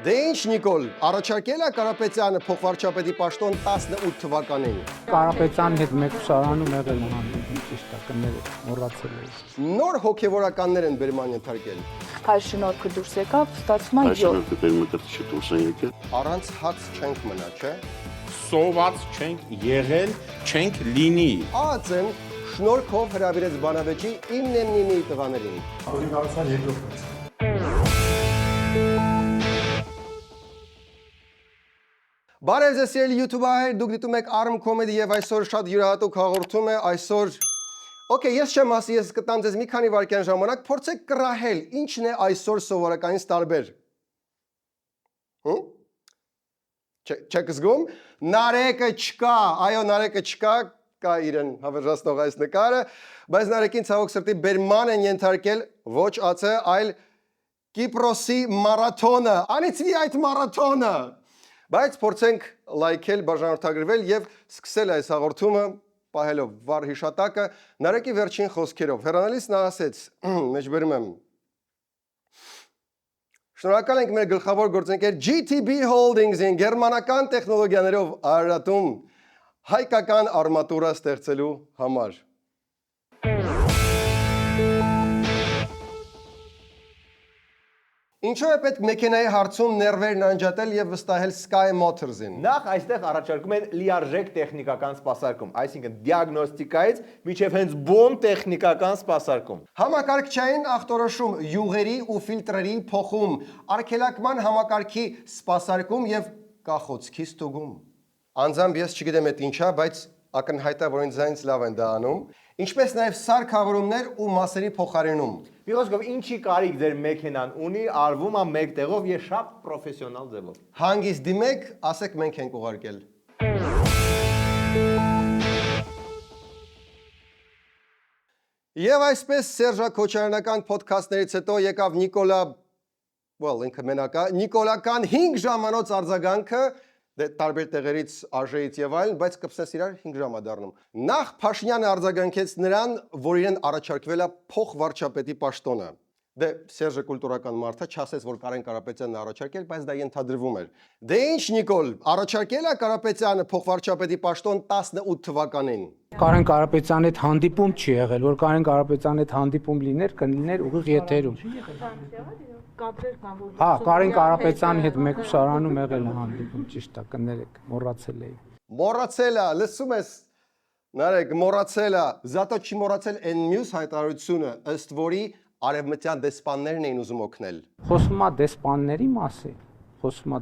Դե ինչ Նիկոլ, առաջարկել է Կարապետյանը փոխվարչապետի պաշտոն 18 թվականին։ Կարապետյանի հետ մեկ ուսարանում եղել եմ հանդիպում, ճիշտ է, կներեք, մոռացել եմ։ Նոր հոգևորականներ են բերման ենթարկել։ Հայ շնորհքը դուրս եկավ, ստացվում է 7։ Շնորհքը բերմակրտիչը դուրս են եկել։ Առանց հաց չենք մնա, չէ։ Սոված չենք եղել, չենք լինի։ ԱԱՑ-ն շնորհքով հրավիրեց բանավեճի 9-9 տղաներին։ Օրինարության երկրորդ։ Բարև ձեզ սիրելի YouTube-ահեր, դուք դիտում եք Arm Comedy եւ այսօր շատ յուրահատուկ հաղորդում է, այսօր Okay, ես չեմ ասի, ես կտամ ձեզ մի քանի վայրկյան ժամանակ, փորձեք կռահել, ինչն է այսօր սովորականից տարբեր։ Չեք զգում։ Նարեկը չկա, այո, նարեկը չկա, կա իրեն հավերժացնող այս նկարը, բայց նարեկին ցավոք սրտի բերման են ենթարկել ոչ ԱՑ, այլ Կիպրոսի մարաթոնը։ Անիծվի այդ մարաթոնը։ Բայց փորձենք լայքել, բաժանորդագրվել եւ սկսել այս հաղորդումը պահելով վառ հիշատակը Նարեկի վերջին խոսքերով։ Հեռանալիս նա ասեց. մեջբերում եմ. Շնորհակալ ենք մեր գլխավոր գործընկեր GTB Holdings-ին գերմանական տեխնոլոգիաներով Արարատում հայկական արմատուրա ստեղծելու համար։ Ինչու է պետք մեքենայի հարցում ներվերն անջատել եւ վստահել Sky Motors-ին։ Նախ այստեղ առաջարկում են լիարժեք տեխնիկական սպասարկում, այսինքն դիագնոստիկայից մինչև հենց բոմ տեխնիկական սպասարկում։ Համակարգչային ախտորոշում, յուղերի ու ֆիլտրերի փոխում, արգելակման համակարգի սպասարկում եւ կախոցքի ստուգում։ Անձամբ ես չգիտեմ այդ ինչա, բայց ակնհայտ է, որ ինձ այնց լավ են դա անում, ինչպես նաեւ սարքավորումներ ու մասերի փոխարինում։ Մի խոսքով ինչի կարիք ձեր մեքենան ունի, արվում է մեկ տեղով եւ շատ պրոֆեսիոնալ ձևով։ Հանգիստ դիմեք, ասեք մենք ենք ուղարկել։ Եվ այսպես Սերժա Քոչարյանական ոդքասթներից հետո եկավ ինքը մենակա, Նիկոլական 5 ժամանոց արձագանքը, տարբեր տեղերից, արժեից եւ այլն, բայց կպսես իրար 5 ժամ է դառնում։ Նախ Փաշինյանը արձագանքեց նրան, որ իրեն առաջարկվել է փոխվարչապետի պաշտոնը։ Դե Սերժը կուլտուրական մարդ է, չասեց, որ Կարեն Կարապետյանն առաջարկել, բայց դա ենթադրվում էր։ Դե ինչ Նիկոլ, առաջարկել է Կարապետյանը փոխվարչապետի պաշտոն 18 թվականին։ Կարեն Կարապետյանի հետ հանդիպում չի եղել, որ Կարեն Կարապետյանի հետ հանդիպում լիներ ուղիղ եթերում։ Հա, Կարեն Կարապետյանի հետ մեկ ուսարանում եղել եմ հանդիպում, ճիշտ է, կներեք, մոռացել էի։ Մոռացել է, լսում ես, Նարեկ, մոռացել է, զատո չի մոռացել այն մյուս հայտարարությունը, ըստ որի արևմտյան դեսպաններն էին ուզում օգնել։ Խոսում է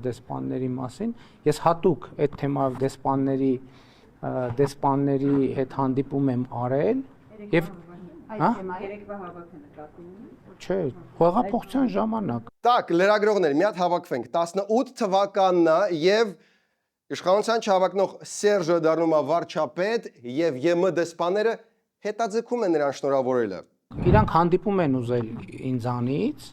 դեսպանների մասին, ես հատուկ այդ թեմայով դեսպանների հետ հանդիպում եմ արել եւ երեկվա հավաքն նկատի Չէ, հողափոխության ժամանակ։ Տակ, լրագրողներ, մի հատ հավաքվենք, 18 թվականն է եւ իշխանության չհավակնող Սերժը դառնում է վարչապետ եւ ԵՄ դեսպանները հետաձգում են նրան շնորհավորելը։ Իրանք հանդիպում են ուզել ինձանից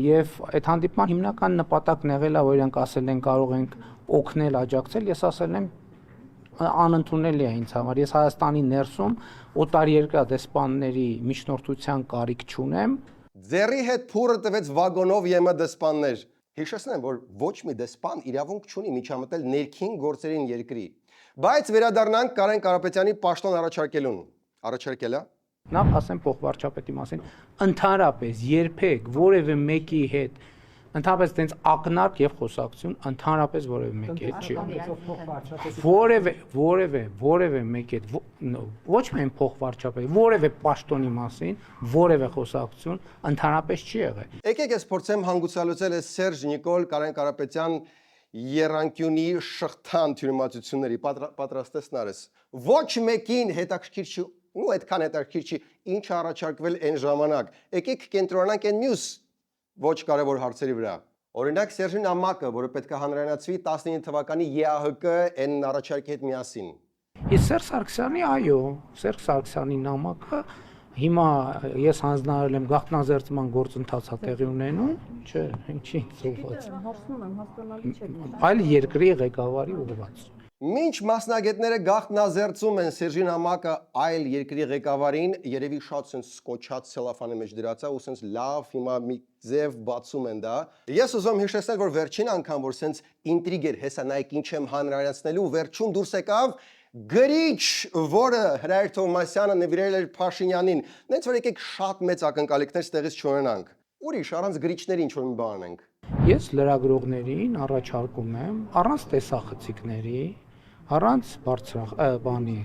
եւ այդ հանդիպման հիմնական նպատակն եղել է, որ իրանք ասել են կարող ենք օգնել, աջակցել, ես ասել եմ անընդունելի է ինձ համար։ Ես Հայաստանի ներսում օտարերկրյա դեսպանների միջնորդության կարիք չունեմ։ Ձերի հետ փուրը տվեց վագոնով ԵՄ դեսպաններ։ Հիշեցնեմ, որ ոչ մի դեսպան իրավունք չունի միջամտել ներքին գործերին երկրի։ Բայց վերադառնանք Կարեն Կարապետյանի պաշտոն առաջարկելուն։ Առաջարկել է։ Նախ ասեմ փոխվարչապետի մասին, ընդհանրապես երբեք որևէ մեկի հետ ընդհանրապես տենց ակնարկ եւ խոսակցություն ընդհանրապես որևէ մեկի հետ չի։ Որևէ մեկի հետ ոչ միայն փոխվարչապետի, որևէ պաշտոնի մասին որևէ խոսակցություն ընդհանրապես չի եղել։ Եկեք ես փորձեմ հանգուցալուծել այս Սերժ Նիկոլ Կարեն Կարապետյան Երանկյունի շղթան թյուրիմացությունների պատրաստեցնարես։ Ոչ մեկին հետաքրքիր չի, ու այդքան հետաքրքիր չի, ինչ առաջարկվել այն ժամանակ։ Եկեք կենտրոնանանք այն մյուս ոչ կարևոր հարցերի վրա։ Օրինակ Սերժի նամակը, որը պետք է հանրայնացվի 19 թվականի ԵԱՀԿ այն առաջարկի հետ միասին։ Իսկ Սերժ Սարգսյանի, այո, Սերժ Սարգսյանի նամակը հիմա ես հանձնարարել եմ գաղտնազերծման գործընթացը տեղի ունենում, չէ, ինչի ծուղված։ Այլ երկրի ղեկավարի ուղղված։ Մինչ մասնագետները գաղտնազերծում են Սերժի Նամակը այլ երկրի ղեկավարին, երևի շատ sense սկոչած ցելոֆանի մեջ դրած է ու sense լավ հիմա մի ձև բացում են դա։ Ես ուզում հիշեցնել, որ վերջին անգամ որ sense ինտրիգ էր, հեսա նայեք ինչ եմ հանրայնացնելու, վերջում դուրս եկավ գրիչ, որը Հրայր Թովմասյանը նվիրել էր Փաշինյանին։ Նենց որ եկեք շատ մեծ ակնկալիքներ ստեղից չունենանք։ Ուրիշ առանց գրիչների ինչ որ մի բան անենք։ Ես լրագրողներին առաջարկում եմ առանց տեսախցիկների, առանց բանի,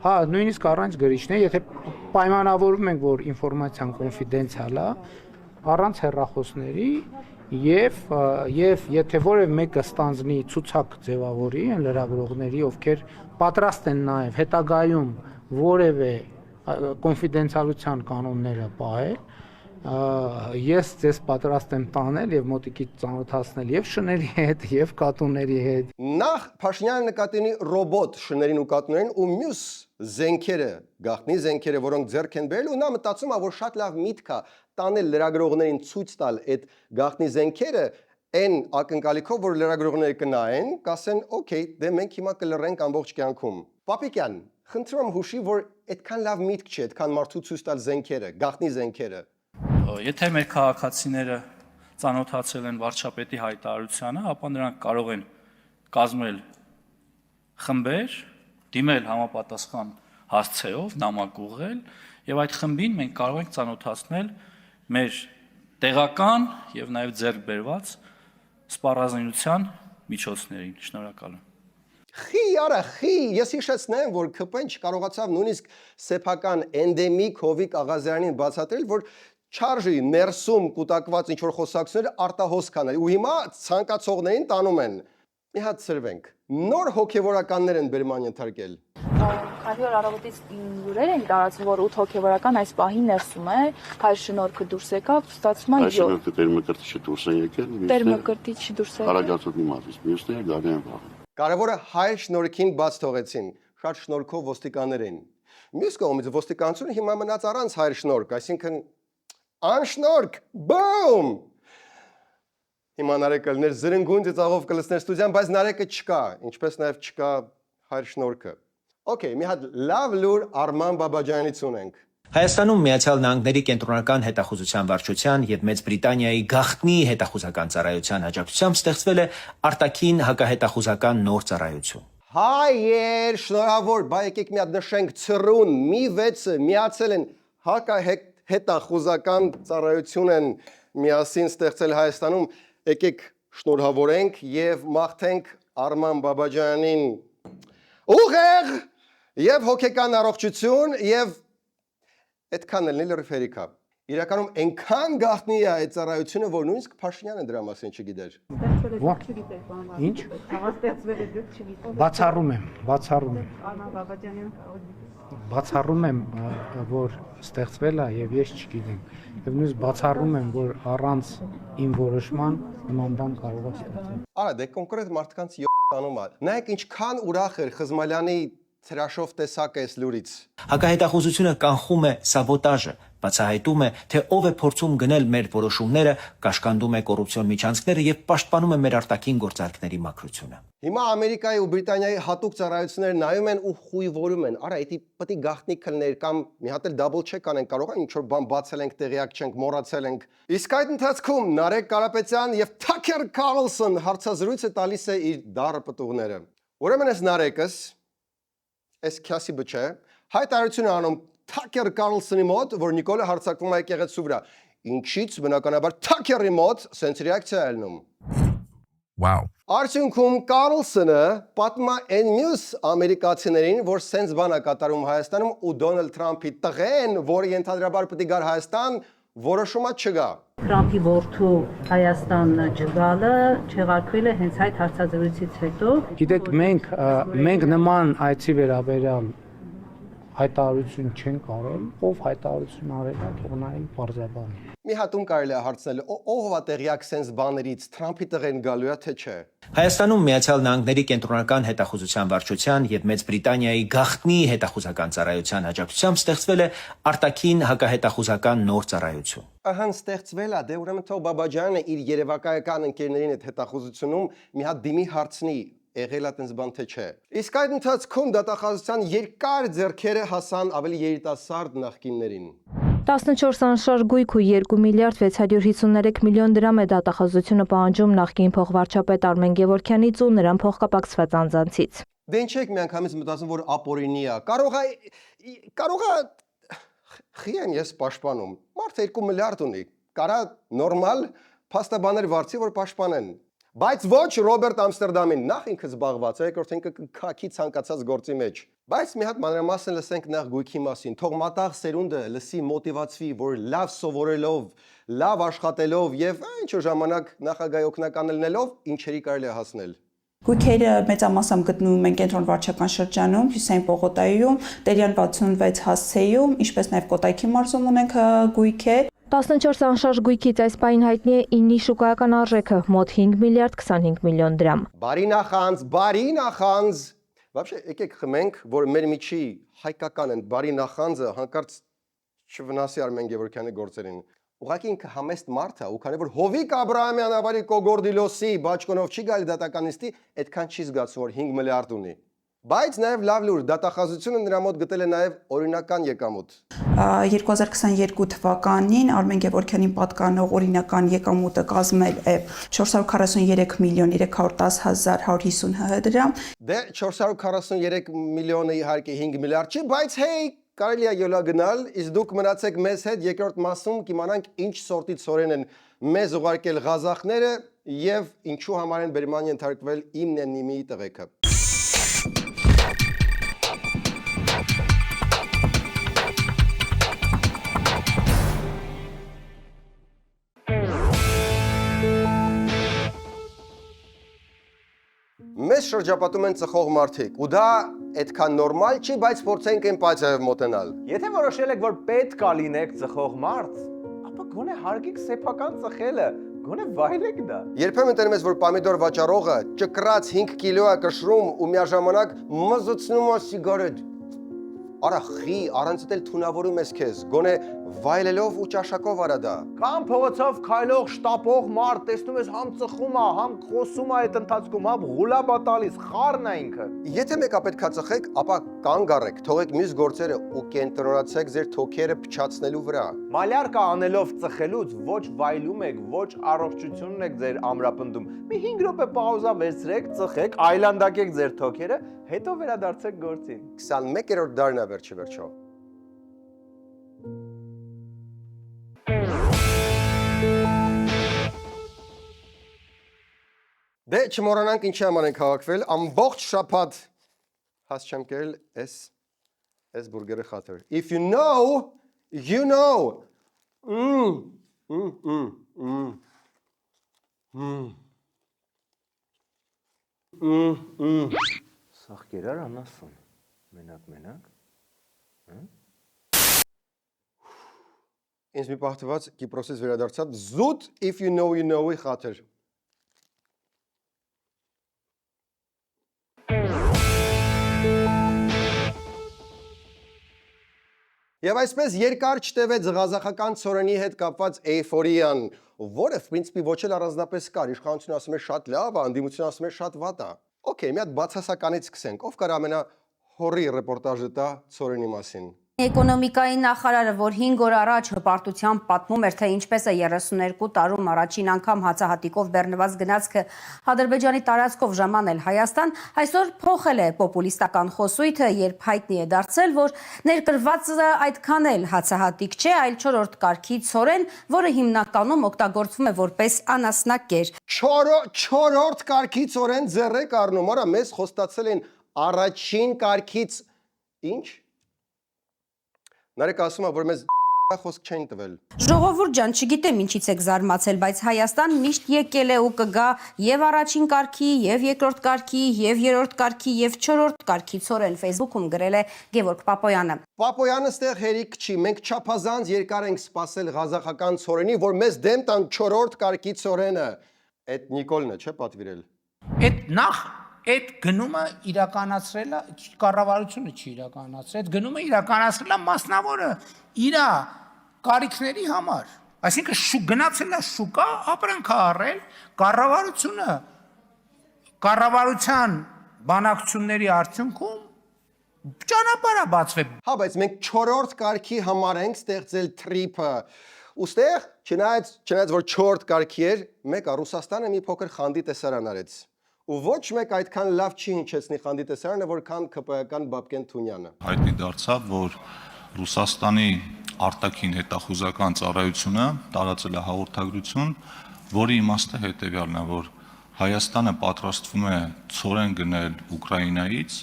հա, նույնիսկ առանց գրիչների, եթե պայմանավորում ենք, որ ինֆորմացիան կոնֆիդենցիալ է, առանց հեռախոսների եւ եթե որևէ մեկը ստանձնի ցուցակ ձևավորի այն լրագրողների, ովքեր պատրաստ են նաեւ հետագայում որևէ կոնֆիդենցիալության կանոնները պահել, ես ձեզ պատրաստ եմ տանել եւ մոտիկից ծանոթացնել եւ շների հետ եւ կատուների հետ։ Նախ Փաշինյանը նկատի ունի ռոբոտ շներին ու կատուներին ու մյուս զենքերը, գաղտնի զենքերը, որոնք ձեռք են բերել ու նա մտածում է, որ շատ լավ միտք է տանել լրագրողներին ցույց տալ այդ գաղտնի զենքերը այն ակնկալիքով, որ լրագրողները կնայեն, կասեն, օքեյ, դե մենք հիմա կլռենք ամբողջ կյանքում։ Պապիկյան, խնդրում եմ հուշի, որ այդքան լավ միտք չէ, այդքան մարդու ցույց տալ զենքերը, գաղտնի զենքերը։ Եթե մեր քաղաքացիները ծանոթացել են վարչապետի հայտարարությանը, ապա նրանք կարող են կազմել խմբեր, դիմել համապատասխան հասցեով, նամակ ուղղել, եւ այդ խմբին մենք կարող ենք ծանոթացնել մեր տեղական եւ նաեւ ձեռք բերված սպառազինության միջոցներին։ Շնորհակալ եմ։ Խի, արա, խի, ես հիշեցնեմ, որ ԿՊ-ն չկարողացավ նույնիսկ սեփական էնդեմիկ Հովիկ Աղազյանին բացատրել, որ չարժի ներսում կուտակված ինչ-որ խոսակցություններ արտահոս կանել ու հիմա ցանկացողներին տանում են։ Մի հատ սրվենք։ Նոր հոգևորականներ են բերման ենթարկել։ Քանի որ առավոտից լուրեր են տարածվում, որ 8 հոգևորական այս պահին ներսում է, հայր շնորհքը դուրս եկավ, ստացվում է 7։ Այսինքն Տեր-Մկրտիչը դուրս են եկել։ Տեր-Մկրտիչը դուրս եկավ։ Արագածոտնի մատից, մյուսները գալի են վաղ։ Կարևորը հայր շնորհքին բաց թողեցին։ Շատ շնորհքով ոստիկաններ են։ Մյուս կողմից ոստիկանությունը հիմա մնաց առանց հայր շնորհք, այսինքն անշնորհք, բոom։ Հիմա Նարեկը լներ զրնգուն ծաղով կլսներ ստուդիան, բայց Նարեկը չկա, ինչպես նաև չկա հայր շնորհքը։ Okay, մի հատ լավ լուր Արման Բաբաջանից ունենք։ Հայաստանում Միացյալ Նահանգների կենտրոնական հետախուզության վարչության եւ Մեծ Բրիտանիայի գաղտնի հետախուզական ծառայության աջակցությամբ ստեղծվել է արտաքին հակահետախուզական նոր ծառայություն։ Հայեր, շնորհավոր, բայ եկեք մի հատ նշենք ծրուն, մի 6-ը միացել են հակահետախուզական ծառայություն են միասին ստեղծել Հայաստանում, եկեք շնորհավորենք եւ մաղթենք Արման Բաբաջանին ուղեղ եւ հոգեկան առողջություն եւ այդքան էլ լրիվ է։ Իրականում այնքան գաղտնի է այդ ծառայությունը, որ նույնիսկ Փաշինյանը դրա մասին չգիտեր։ Ինչ։ Բացառում եմ։ Բացառում եմ, որ ստեղծվել է եւ ես չգիտեմ։ Եվ նույնիսկ բացառում եմ, որ առանց իմ որոշման նման բան կարող է ստեղծվել։ Արա, դե կոնկրետ մարդկանց անում է։ Նայեք ինչքան ուրախ էր Խզմալյանի Ցրաշով տեսակը այս լուրից։ Հակահետախուզությունը կանխում է սաբոտաժը, բացահայտում է, թե ով է փորձում գնել մեր որոշումները, կաշկանդում է կոռուպցիոն միջանցքները եւ պաշտպանում է մեր արտաքին գործարքների մաքրությունը։ Հիմա Ամերիկայի ու Բրիտանիայի հատուկ ծառայությունները նայում են ու խույվորում են։ Արա, դա պետք է գաղտնի քններ կամ մի հատ էլ դաբլ չեք անեն, կարող է ինչ-որ բան բացել ենք, տեղյակ չենք, մոռացել ենք։ Իսկ այդ ընթացքում Նարեկ Կարապետյան եւ Թաքեր Քարլսոն հարցազրույցը տալիս է իր դառը պտուղները։ Ուրեմն այս Նարեկս այս քյասի բչե հայտարարություն անում Թաքեր Քարլսոնի մոտ, որ Նիկոլը հարցակվում է եկեղեցու վրա։ Ինչից բնականաբար Թաքերի մոտ սենց ռեակցիա ելնում։ Wow. Արդյունքում Քարլսոնը պատմա այն մյուս ամերիկացիներին, որ սենց բան է կատարում Հայաստանում ու Դոնալդ Թրամփի տղեն, որը ենթադրաբար պետք է գար Հայաստան, որոշումա չգա։ Թրամփի որդու Հայաստան չգալը չեղարկվել է հենց այդ հարցազրույցից հետո։ Գիտեք, մենք նման այցի վերաբերյալ հայտարարություն չենք արել, ով հայտարարություն արել է, թողնային բարձրաբան։ Մի հատում կարելի է հարցնել, ով է տեղյակ սենց բաներից, Թրամփի տղեն գալու է, թե չէ։ Հայաստանում Միացյալ Նահանգների կենտրոնական հետախուզության վարչության եւ Մեծ Բրիտանիայի գաղտնի հետախուզական ծառայության աջակցությամբ ստեղծվել է արտաքին հակահետախուզական նոր ծառայություն։ Ահա ստեղծվել է, դե ուրեմն թող Բաբաջյանը իր երևակայական ընկերներին այդ հետախուզությունում մի հատ դիմի հարցնի, եղել է տենց բան թե չէ։ Իսկ այդ ընթացքում դատախազության երկար ձեռքերը հասան ավելի երիտասարդ նախկիններին։ 14 անշարժ գույք ու 2 միլիարդ 653 միլիոն դրամ է դատախազությունը պահանջում նախկին փոխվարչապետ Արմեն Գևորգյանից ու նրան փոխկապակցված անձանցից։ Դե ինչ եք միանգամից մտածում, որ ապօրինի է։ Կարող է խիեն ես պաշտպանում։ Մարդը 2 միլիարդ ունի։ Կարա նորմալ փաստաբաներ վարձի, որ պաշտպանեն։ Բայց ոչ Ռոբերտ Ամստերդամին, նախ ինքը զբաղված է, երկրորդ ինքը քաքի ցանկացած գործի մեջ։ Բայց մի հատ մանրամասն լսենք նախ գույքի մասին, թող մատաղ սերունդը լսի մոտիվացվի, որ լավ սովորելով, լավ աշխատելով եւ ինչ որ ժամանակ նախագահի օգնական լինելով ինչերի կարելի է հասնել։ Գույքերը մեծամասամբ գտնվում են կենտրոն վարչական շրջանում, Հյուսիսային պողոտայում, Տերյան 66 հասցեում, ինչպես նաև Կոտայքի մարզում ունենք գույքեր։ 14 անշարժ գույքից այս պահին հայտնի է 9-ի շուկայական արժեքը մոտ 5 միլիարդ 25 միլիոն դրամ։ Բարի նախանձ։ Вообще եկեք խմենք, որ մեր միջի հայկական են բարի նախանձը հանկարծ չվնասի Արմեն Գևորգյանի գործերին։ Ուղղակի ինքը համեստ մարդ է, ու քանի որ Հովիկ Աբրահամյան ավարի Կոգորդիլոսի բաճկոնով չի գալի դատականիստի, այդքան չի զգացում, որ 5 միլիարդ ունի։ Բայց նաև լավ լուր, դատախազությունը նրա մոտ գտել է նաև օրինական եկամուտ։ 2022 թվականին Արմեն Գևորգյանին պատկանող օրինական եկամուտը կազմել է 443 միլիոն 310 հազար 150 դրամ։ Դե 443 միլիոնը իհարկե 5 միլիարդ չի, բայց հեյ, կարելի է յոլա գնալ, իսկ դուք մնացեք մեզ հետ երկրորդ մասում կիմանանք ինչ սորտի ցորեն են մեզ ուղարկել ղազախները եւ ինչու համար են բերման ենթարկվել իմն են նիմի տղեկը։ Մեզ շրջապատում են ծխող մարդիկ, ու դա այդքան նորմալ չի, բայց փորձենք էմպաթիայով մոտենալ։ Եթե որոշել եք, որ պետք է լինեք ծխող մարդ, ապա գոնե հարգեք սեփական ծխելը, գոնե վայելեք դա։ Երբեմն տենում ես, որ պամիդոր վաճառողը ճկրած 5 կիլո է կշռում ու միաժամանակ մզուցնում է սիգարետ։ Արա խի, առանց էլ թունավորում ես քեզ, գոնե վայելելով ու ճաշակով արա դա։ Կամ փողոցով քայլող շտապող մարդ, տեսնում ես համ ծխում է, համ խոսում է այդ ընթացքում, համ ղուլաբ է տալիս, խառն է ինքը։ Եթե մեկը պետքա ծխեք, ապա կանգ առեք, թողեք մյուս գործերը ու կենտրոնացեք ձեր թոքերը փչացնելու վրա։ Մալյարկա անելով ծխելուց ոչ վայլում եք, ոչ առողջություն եք ձեր ամրապնդում։ Մի 5 րոպե պաուզա վերցրեք, ծխեք, այլանդակեք ձեր թոքերը, հետո վերադարձեք գործին։ 21-րդ դարն է վերջը։ Դե չմոռանանք ինչի համար ենք հավաքվել, ամբողջ շաբաթ հաս չեմ կերել այս բուրգերի խաթր։ If you know, you know. Սաղ կերար անասուն, մենակ։ Ինձ մի պահտված Կիպրոսից վերադարձավ զուտ if you know-ի խաթր։ Եվ այսպես երկար չտևեց ղազախական ցորենի հետ կապված էյֆորիան, որը в принципе ոչ էլ առանձնապես կար, իշխանությունը ասում է շատ լավ է, անդիմությունը ասում է շատ վատ է։ Okay, մի հատ բացասականից սկսենք, ով կար ամենահոռի ռեպորտաժը տա ցորենի մասին։ Էկոնոմիկայի նախարարը, որ 5 օր առաջ հպարտությամբ պատմում էր, թե ինչպես է 32 տարում առաջին անգամ հացահատիկով բեռնված գնացքը Ադրբեջանի տարածքով ժամանել Հայաստան, այսօր փոխել է պոպուլիստական խոսույթը, երբ հայտնի է դարձել, որ ներկրվածը այդքան էլ հացահատիկ չէ, այլ 4-րդ կարգի ցորեն, որը հիմնականում օգտագործվում է որպես անասնակեր։ 4-րդ կարգի ցորեն ձեռեք առնում, արա մեզ խոստացել են առաջին կարգից ինչ։ Նարեկ ասում է, որ մեզ խոսք չեն տվել։ Ժողովուրդ ջան, չգիտեմ ինչից եք զարմացել, բայց Հայաստան միշտ եկել է ու կգա եւ առաջին կարգի, եւ երկրորդ կարգի, եւ երրորդ կարգի, եւ չորրորդ կարգի ցորեն Facebook-ում գրել է Գևորգ Պապոյանը։ Պապոյանը ստեղ հերիք չի, մենք չափազանց երկար ենք սպասել ղազախական ցորենի, որ մեզ դեմ տան 4-րդ կարգի ցորենը։ Այդ Նիկոլն է, չէ՞ պատվիրել։ Այդ նախ այդ գնումը իրականացրել է կառավարությունը չի իրականացրել, այդ գնումը իրականացրել է մասնավորը իր կարիքների համար։ Այսինքն գնացել է շուկա, ապրանք առել, կառավարությունը կառավարության բանակցությունների արդյունքում ճանապարհ է բացվել։ Հա, բայց մենք 4-րդ կարգի համար ենք ստեղծել TRIP-ը։ Ոստեղ, չնայած որ 4-րդ կարգի էր, մեկը Ռուսաստանը մի փոքր խանդի տեսարան արեց։ Ու ոչ մեկ այդքան լավ չի հնչեցնի խանդի տեսարանը, որքան ԿՊ-ական Բաբկեն Թունյանը։ Հայտնի դարձավ, որ Ռուսաստանի արտաքին հետախուզական ծառայությունը տարածել է հաղորդագրություն, որի իմաստը հետևյալն է, որ Հայաստանը պատրաստվում է ցորեն գնել Ուկրաինայից,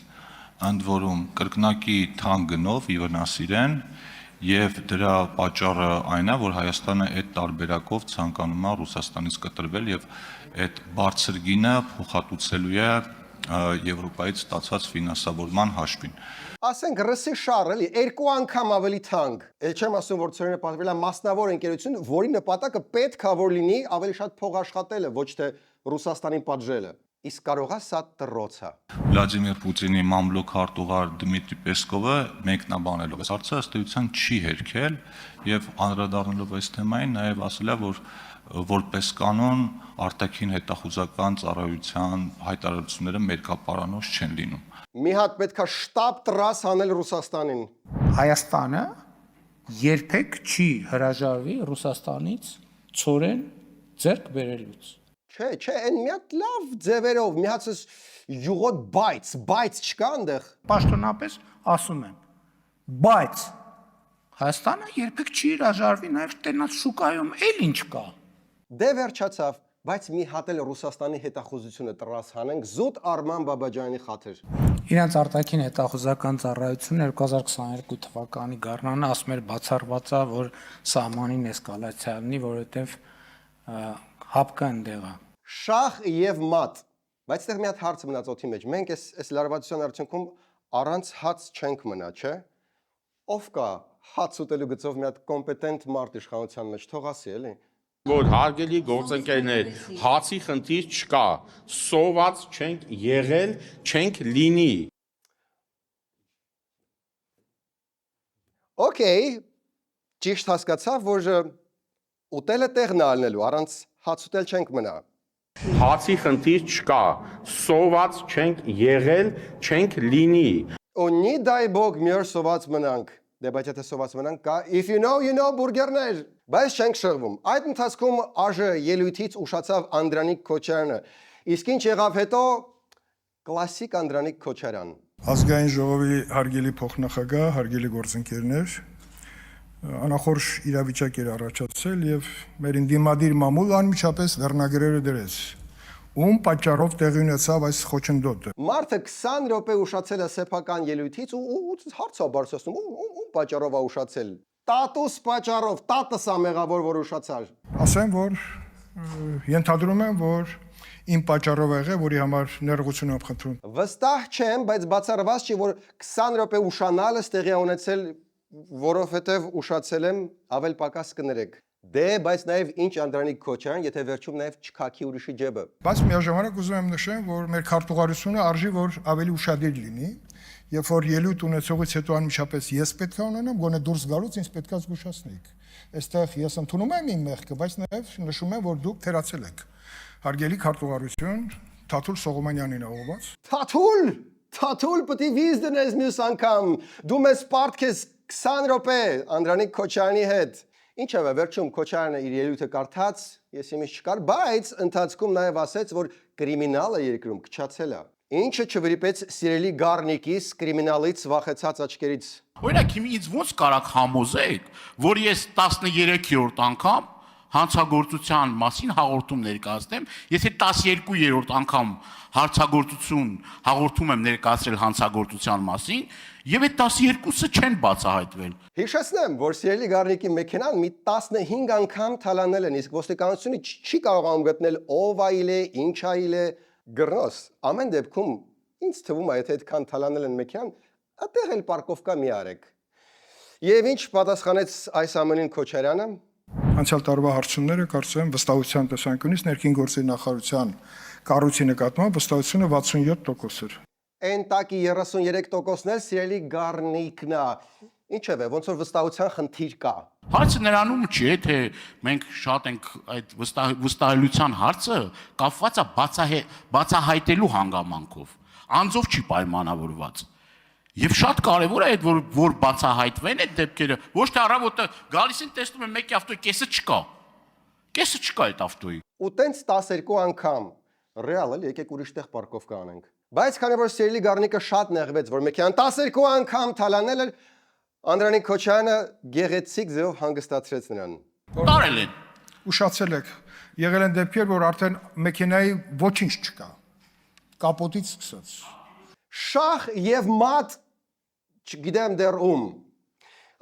ընդ որում կրկնակի թանկ գնով ի վնաս իրեն, եւ դրա պատճառը այն է, որ Հայաստանը այդ տարբերակով ցանկանում է Ռուսաստանից կտրվել եւ այդ բարձր գինը փոխհատուցելու է Եվրոպայից ստացած ֆինանսավորման հաշվին։ Ասենք ռսի շար, էլի, 2 անգամ ավելի թանկ։ Էլ չեմ ասում, որ ցորենը պատվել է մասնավոր ընկերություն, որի նպատակը պետք է որ լինի ավելի շատ փող աշխատելը, ոչ թե Ռուսաստանին պատժելը։ Իսկ կարող է սա տրոց է։ Վլադիմիր Պուտինի մամլոք արտուղար Դմիտրի Պեսկովը մեկնաբանելով այս հարցը ըստ էության չի հերքել եւ անդրադառնալով այս թեմային նաեւ ասել է, որ որպես կանոն արտաքին հետախուզական ծառայության հայտարարությունները մերկապարանոց չեն լինում։ Մի հատ պետքա շտապ տրաս անել Ռուսաստանին։ Հայաստանը երբեք չի հրաժարվի Ռուսաստանից ցորեն ձեռք բերելուց։ Չէ, այն մի հատ լավ ձևերով, մի հատ յուղոտ բայց չկա այնտեղ։ Պաշտոնապես ասում եմ, բայց Հայաստանը երբեք չի հրաժարվի նաև տենաց շուկայում, էլ ինչ կա։ Դե վերջացավ, բայց մի հատ էլ Ռուսաստանի հետախուզությունը տրաս հանենք զուտ Արման Բաբաջանի խաթր։ Իրանց արտաքին հետախուզական ծառայությունը 2022 թվականի գարնանը ասում էր բացառված է, որ սահմանին էսկալացիա լինի, որովհետև հապկը ընդեղ է։ Շախ եւ մատ։ Բայց այդտեղ մի հատ հարց մնաց օդի մեջ։ Մենք այս լարվածության արդյունքում առանց հաց չենք մնա, չէ՞։ Ով կա հաց ուտելու գծով մի հատ կոմպետենտ մարդ իշխանության մեջ, թող ասի, էլի։ Որ հարգելի գործընկերներ, հացի խնդիր չկա, սոված չենք եղել, չենք լինի։ Okay, ճիշտ հասկացա, որ ուտելը տեղն է ալնելու, առանց հաց ուտել չենք մնա։ Հացի խնդիր չկա, սոված չենք եղել, չենք լինի։ Ու նի դայ բոգ մի օր սոված մնանք։ Դե բայց եթե սոված մնանք կա, if you know բուրգերներ։ Բայց չենք շեղվում։ Այդ ընթացքում ԱԺ ելույթից ուշացավ Անդրանիկ Քոչարյանը։ Իսկ ինչ եղավ հետո կլասիկ Անդրանիկ Քոչարյան։ Ազգային ժողովի հարգելի փոխնախագահ, հարգելի գործընկերներ, անախորժ իրավիճակ էր առաջացել եւ մեր ինդիմադիր մամուլ անմիջապես վերնագրերը դրեց։ Ում պատճառով տեղի ունեցավ այս խոչընդոտը։ Մարդը 20 րոպե ուշացել է սեփական ելույթից ու հարց է բարձրացնում, ում պատճառով է ուշացել։ Տատուս պատճառով, տատս է մեղավոր, որ ուշացար։ Ասեմ, որ ենթադրում եմ, որ իմ պատճառով եղել, որի համար ներողություն եմ խնդրում։ Վստահ չեմ, բայց բացառված չի, որ 20 րոպե ուշանալը տեղի ունեցել, որովհետև ուշացել եմ, ավել պակաս կներեք։ Դե, բայց նաև ինչ Անդրանիկ Քոչարյան, եթե վերջում նաև չքաքի ուրիշի ջեբը։ Բայց միաժամանակ ուզում եմ նշեմ, որ մեր քարտուղարությունը արժի, որ ավելի ուշադիր լինի, երբ որ ելույթ ունեցողից հետո անմիջապես ես պետք է ունենամ, գոնե դուրս գալուց ինձ պետք է զգուշացնեիք։ Այստեղ ես ընդունում եմ իմ մեղքը, բայց նաև նշում եմ, որ դուք թերացել եք։ Հարգելի քարտուղարություն, Թաթուլ Սողոմոնյանին ողոված։ Թաթուլ պիտի վիզ դնես մյուս անգամ։ Դու մեզ պարտքես 20 րոպե Անդրանիկ Քոչարյանի հետ։ Ինչևէ, վերջում Քոչարյանը իր ելույթը կարդաց, ես իմից չկար, բայց ընթացքում նաև ասեց, որ կրիմինալը երկրում քչացել է։ Ինչը չվրիպեց սիրելի Գառնիկիս կրիմինալից վախեցած աչքերից։ Օրինակ, ինձ ոնց կարաք համոզեք, որ ես 13-րդ անգամ հանցագործության մասին հաղորդում ներկայացնեմ, եթե 12-րդ անգամ հաղորդում եմ ներկայացրել հանցագործության մասին, եւ այդ 12-ը չեն բացահայտվել։ Հիշեցնեմ, որ սիրելի Գառնիկի մեքենան մի 15 անգամ թալանել են, իսկ ոստիկանությունը չի կարողանում գտնել ով այլ է, ինչ այլ է, գրնոս։ Ամեն դեպքում ինձ թվում է, եթե այդքան թալանել են մեքենան, այդտեղ էլ պարկովկա մի արեք։ Եվ ինչ պատասխանեց այս ամենին Քոչարյանը։ Անցյալ տարվա հարցումները կարծում եմ վստահության տեսանկյունից ներքին գործերի նախարարության կառույցի նկատմամբ վստահությունը 67% էր։ Այն տակի 33%-ն էլ սիրելի Գառնիկն է։ Ինչևէ, ոնց որ վստահության խնդիր կա։ Հարցը նրանում չի, թե մենք շատ ենք այդ վստահելիության հարցը կապված է բացահայտելու հանգամանքով։ Անձով չի պայմանավորված։ Եվ շատ կարևոր է այդ որ բացահայտվեն այդ դեպքերը, ոչ թե առավոտը գալիս են տեսնում են մեկի ավտոյի կեսը չկա։ Կեսը չկա այդ ավտոյի։ Ու տենց 12 անգամ ռեալ էլ եկեք ուրիշ տեղ պարկով կանենք։ Բայց քանի որ Սերելի Գառնիկը շատ նեղվեց, որ մեքենան 12 անգամ թալանել էր, Անդրանիկ Քոչարյանը գեղեցիկ ձևով հանգստացրեց նրան։ Տարել են։ Ուշացել եք։ Եղել են դեպքեր, որ արդեն մեքենայի ոչինչ չկա։ Կապոտից սկսած։ Շախ եւ մատ չգիտեմ դեռ ում։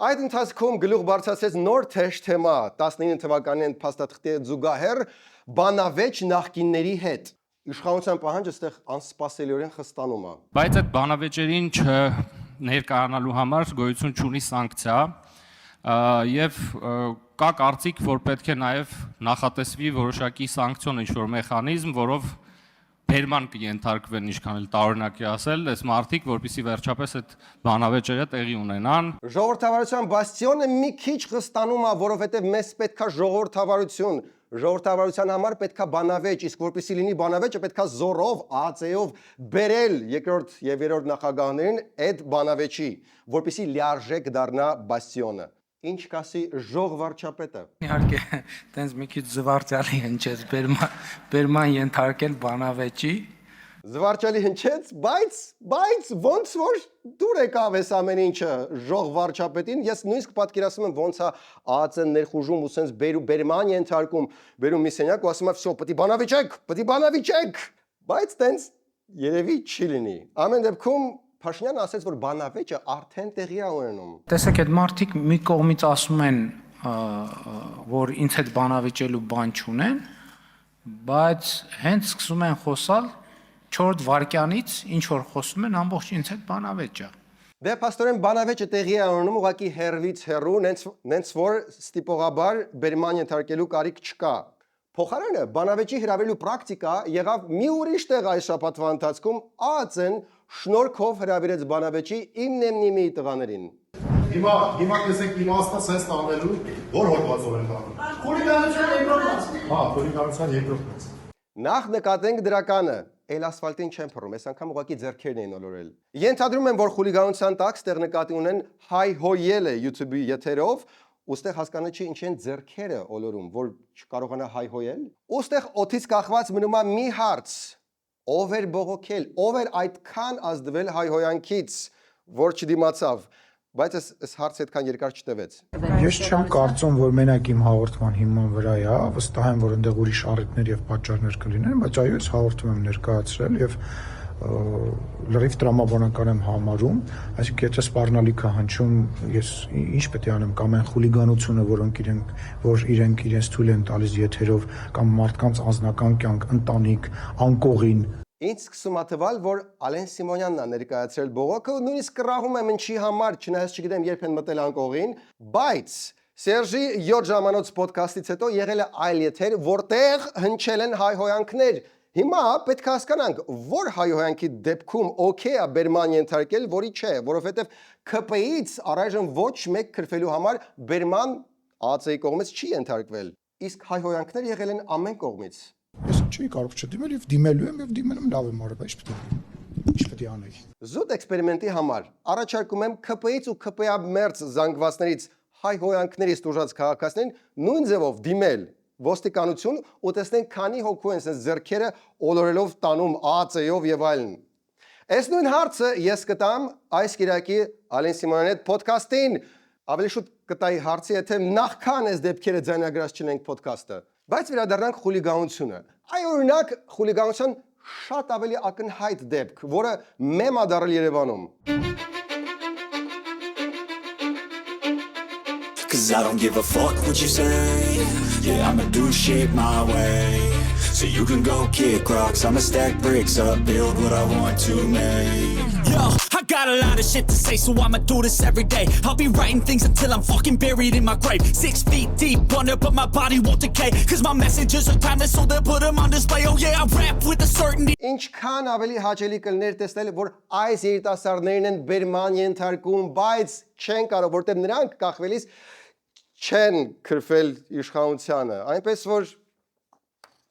Այդ ընթացքում գլուխ բարձրացրեց նոր թեժ թեմա 19 թվականին փաստաթղթի զուգահեռ բանավեճ նախկինների հետ։ Իշխանության պահանջը այստեղ անսպասելիորեն խստանում է։ Բայց այդ բանավեճերին ներկայանալու համար գոյություն չունի սանկցիա եւ կա կարծիք, որ պետք է նաեւ նախատեսվի որոշակի սանկցիոն ինչ-որ մեխանիզմ, որով բերման կենթարկվեն, ինչքան էլ տարօրինակ է ասել, այս մարդիկ, որպեսզի վերջապես այդ բանավեճերը տեղի ունենան։ Ժողովրդավարության բաստիոնը մի քիչ խստանում է, որովհետև մեզ պետքա ժողովրդավարություն, ժողովրդավարության համար պետքա բանավեճ, իսկ որպեսզի լինի բանավեճը պետքա զորով, ԱԱԾ-ով բերել երկրորդ եւ երրորդ նախագահներին այդ բանավեճի, որպեսզի լիարժեք դառնա բաստիոնը։ Ինչ կասի ժողովարչապետը։ Իհարկե, տենց մի քիչ զվարճալի հնչեց բերման ենթարկել բանավեճի։ Զվարճալի հնչեց, բայց ոնց որ դուր եկավ այս ամեն ինչը ժողովարչապետին, ես նույնիսկ պատկերացնում եմ ոնց է ԱԱԾ-ն ներխուժում ու սենց բերման ենթարկում, բերում մի սենյակ ու ասում է «Վсё, պետք է բանավիճեք», բայց տենց երևի չի լինի։ Ամեն դեպքում Փաշինյանը ասաց, որ բանավեճը արդեն տեղի է ունենում։ Տեսեք, այդ մարդիկ մի կողմից ասում են, որ ինձ հետ բանավեճելու բան չունեն, բայց հենց սկսում են խոսալ 4 վայրկյանից, ինչ որ խոսում են, ամբողջ ինձ հետ բանավեճ է։ Դե փաստորեն բանավեճը տեղի է ունենում ուղղակի հերվից հեռու, նենց որ ստիպողաբար բերման ենթարկելու կարիք չկա։ Փոխարենը բանավեճի հրավիրելու պրակտիկա եղավ մի ուրիշ տեղ այս շաբաթվա ընթացքում ԱԱԾ-ն շնորհքով հրավիրեց բանավեճի իմնեմնիմի տղաներին։ Հիմա տեսեք իմաստը sense տանելու, որ հոդվածով են տանում։ Խուլիգանության երկրորդն։ Հա, խուլիգանության երկրորդն։ Նախ նկատենք դրականը, այլ ասֆալտին չեն փռում, այս անգամ ուղղակի ձեռքերն էին ոլորել։ Ենթադրում եմ, որ խուլիգանության տակ ստեղ նկատի ունեն հայհոյել է YouTube-ի եթերով, ուստեղ հասկանալի չի ինչ են ձեռքերը ոլորում, որ չկարողանա հայհոյել։ Ուստեղ օթից կախված մնում է մի հարց. ով էր բողոքել, ով էր այդքան ազդվել հայհոյանքից, որ չդիմացավ, բայց այս հարցը այդքան երկար չտևեց։ Ես չեմ կարծում, որ մենակ իմ հաղորդման հիման վրա է, վստահ եմ, որ այնտեղ ուրիշ առիթներ եւ պատճառներ կլինեն, բայց այո, ես հաղորդում եմ ներկայացրել եւ լրիվ տրամաբանական եմ համարում, այսինքն եթե սպառնալիք է հնչում, ես ինչ պետք է անեմ, կամ այն խուլիգանությունը, որ իրենք իրենց թույլ են տալիս եթերով, կամ մարդկանց անձնական կյանք, ընտանիք, անկողին։ Ինձ սկսում է թվալ, որ Ալեն Սիմոնյանն է ներկայացրել բողոքը, նույնիսկ կռահում եմ ինչի համար, չնայած չգիտեմ երբ են մտել անկողին, բայց Սերժի 7 ժամանոց ոդքասթից հետո եղել է այլ եթեր, որտեղ հնչել են հայհոյանքներ։ Հիմա պետք է հասկանանք, որ հայհոյանքի դեպքում օքեյ է բերման ենթարկել, որի չէ, որովհետև ԿՊ-ից առայժմ ոչ մեկ քրֆելու համար բերման ԱԱԾ-ի կողմից չի ենթարկվել, իսկ հայհոյանքներ եղել են ամեն կողմից։ Ես չի կարող չդիմել եւ դիմելու եմ եւ դիմել եմ լավ եմ արել, բայց ինչ պետք է անեի։ Զուտ էքսպերիմենտի համար առաջարկում եմ ԿՊ-ից ու ԿՊ-ա մերձ զանգվածներից հայհոյանքներից տուժած քաղաքացիներին նույն ձևով դիմել ոստիկանություն ու տեսնենք քանի հոգու են sense ձեռքերը ոլորելով տանում ԱԱԾ-ով եւ այլն։ Այս նույն հարցը ես կտամ այս կիրակի Ալեն Սիմոնյանի հետ ոդքասթին, ավելի շուտ կտայի հարցի, եթե նախքան այս դեպքերը ձայնագրած չունենք ոդքասթը։ Բայց վերադառնանք խուլիգանությունը։ Այ օրինակ խուլիգանության շատ ավելի ակնհայտ դեպք, որը մեմ է դարձել Երևանում։ Cause I don't give a fuck what you say. Yeah, I'ma do shit my way. So you can go kick rocks, I'ma stack bricks up, build what I want to make. Yo, I got a lot of shit to say, so I'ma do this every day. I'll be writing things until I'm fucking buried in my grave. 6 feet deep under, but my body won't decay. Cause my messages are timeless, so they'll put them on display. Oh yeah, I rap with a certainty. Ինչքան ավելի հաճելի կլներ տեսնել, որ այս երիտասարդներն են բերման ենթարկում, բայց չեն կարող, որտեղ նրանք կախվելիս չեն քրֆել իշխանությանը։ Այնպես որ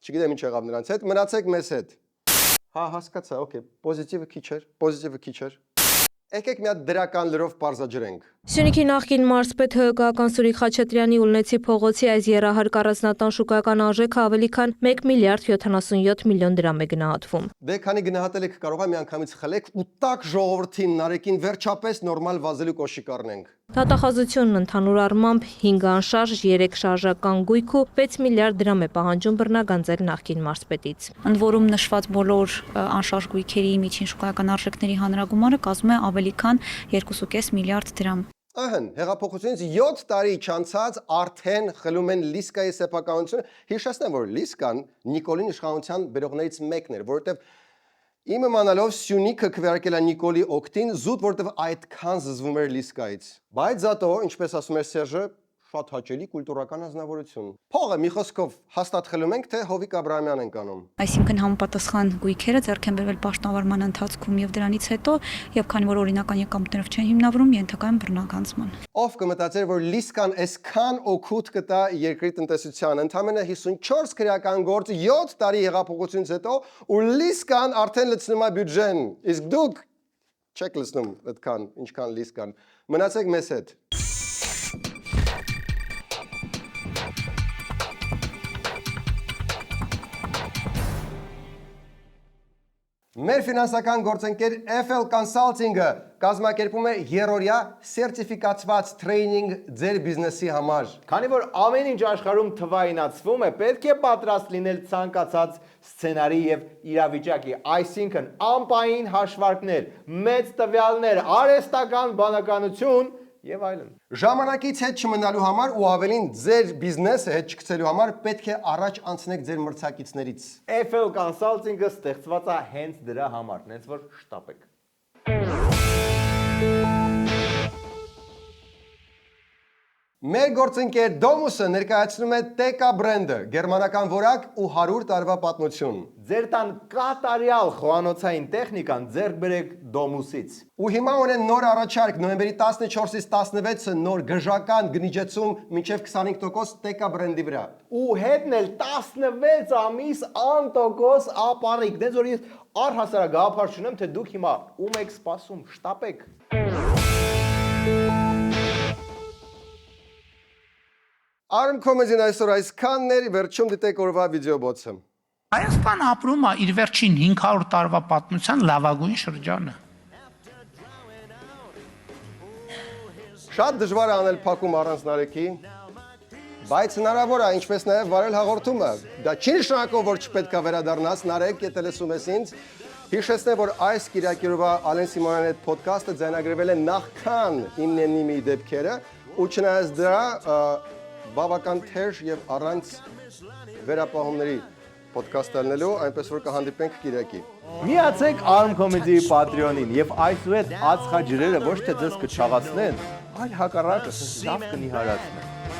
չգիտեմ ինչ եղավ նրանց հետ, մնացեք մեզ հետ։ Հա, հասկացա, օքեյ, պոզիտիվը քիչ էր։ Եկեք մի հատ դրական լրով բարձրաճրենք։ Սյունիքի նախկին մարզպետ ՀԿ-ական Սուրիկ Խաչատրյանի Ուլնեցի փողոցի այս երահար առանձնատան շուկայական արժեքը ավելի քան 1 միլիարդ 77 միլիոն դրամ է գնահատվում։ Դե քանի գնահատել եք կարող է միանգամից խլեք ու տակ ժողովրդին նարեկին վերջապես նորմալ վազելու կոշիկ առնենք։ Դատախազությունն ընդհանուր առմամբ 5 անշարժ, 3 շարժական գույք ու 6 միլիարդ դրամ է պահանջում բռնագանձել նախկին մարզպետից։ Ընդ որում նշված բոլոր անշարժ գույքերի միջին շուկայական արժեքների հանրագումարը կազմում է ավելի քան 2.5 միլիարդ դրամ։ Ահն, հեղափոխությունից 7 տարի չանցած արդեն խլում են Լիսկայի սեփականությունը։ Հիշեցնեմ, որ Լիսկան Նիկոլին իշխանության բերողներից մեկն էր, որովհետև իմ իմանալով Սյունիքը քվեարկել է Նիկոլի օգտին, զուտ որովհետև այդքան զզվում էր Լիսկայից։ Բայց զատո, ինչպես ասում էր Սերժը, շատ հաճելի կուլտուրական ազնվորություն։ Փողը մի խոսքով հաստատ խլում ենք, թե Հովիկ Աբրահամյանն ենք անում։ Այսինքն համապատասխան գույքերը ձեռք են բերվել պաշտոնավարման ընթացքում եւ դրանից հետո, եւ քանի որ օրինական եկամուտներով չեն հիմնավորում, ենթակա են բռնագանձման։ Ով կմտածեր, որ Լիսկան այսքան օգուտ կտա երկրի տնտեսությանը, ընդամենը 54 քրեական գործ 7 տարի հեղափոխությունից հետո, ու Լիսկան արդեն լցնում է բյուջեն։ Իսկ դուք չեք լցնում այդքան, ինչքան Լիսկան։ Մնացեք մեզ հետ։ Մեր ֆինանսական գործընկեր FL Consulting-ը կազմակերպում է երորյա սերտիֆիկացված տրեյնինգ ձեր բիզնեսի համար։ Քանի որ ամեն ինչ աշխարհում թվայինացվում է, պետք է պատրաստ լինել ցանկացած սցենարի եւ իրավիճակի, այսինքն անպային հաշվարկներ, մեծ տվյալներ, արհեստական բանականություն եւ այլն։ Ժամանակից հետ չմնալու համար ու ավելին ձեր բիզնեսը հետ չգցելու համար պետք է առաջ անցնեք ձեր մրցակիցներից։ FL Consulting-ը ստեղծված է հենց դրա համար, հենց որ շտապեք։ Մեր գործընկեր Domus-ը ներկայացնում է Teka բրենդը, գերմանական որակ ու 100 տարվա պատմություն։ Ձեր տան կատարյալ խոհանոցային տեխնիկան ձեռք բերեք Domus-ից։ Ու հիմա ունեն նոր առաջարկ նոյեմբերի 14-ից 16-ը նոր գժական գնիջեցում մինչև 25% Teka բրենդի վրա։ Ու հետն էլ 16 ամիս անտոկոս ապառիկ։ Դες որ ես առհասարակ գաղափար չունեմ, թե դուք հիմա ում եք սպասում, շտապեք։ Արմ կոմեդին այսօր այսքանն էր, վերջում դիտեք օրվա վիդեոբոցը։ Հայաստան ապրում է իր վերջին 500 տարվա պատմության լավագույն շրջանը։ Շատ դժվար է անել փակում առանց Նարեկի, բայց հնարավոր է, ինչպես նաև վարել հաղորդումը։ Դա չի նշանակում, որ չպետք է վերադառնաս Նարեկ, եթե լսում ես ինձ։ Հիշեցնեմ, որ այս Կիրակի օրվա Ալեն Սիմոնյանի հետ ոդքասթը ձայնագրվել է նախքան 9-ի դեպքերը, ու չնայած դրա բավական թեժ եւ առանց վերապահումների ոդքասթ ալնելու, այնպես որ կհանդիպենք Կիրակի։ Միացեք Arm Comedy Patreon-ին եւ այսուհետ ածխաջրերը ոչ թե ձեզ կչաղացնեն, այլ հակառակը լավ կնիհարացնեն։